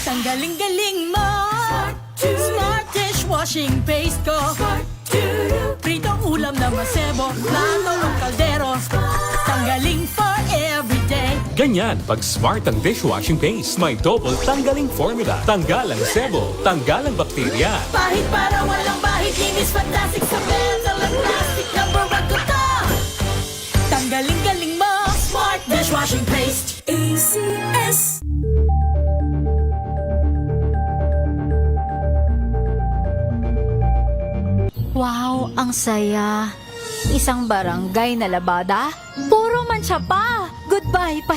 Ang galing-galing mo, Smart dishwashing paste ko. Pritong ulam na masebo, plato o kaldero. Tanggaling for everyday. Ganyan, pag Smart ang dishwashing paste, may double tanggaling formula. Tanggal ang sebo, tanggal ang bakterya. Pahit para walang bahid, linis fantastic sa mesa lang plastic, number 1 ko to. Tanggaling-galing mo, Smart dishwashing paste. ACS. Wow, ang saya. Isang barangay na labada, puro mancha pa. Goodbye pa.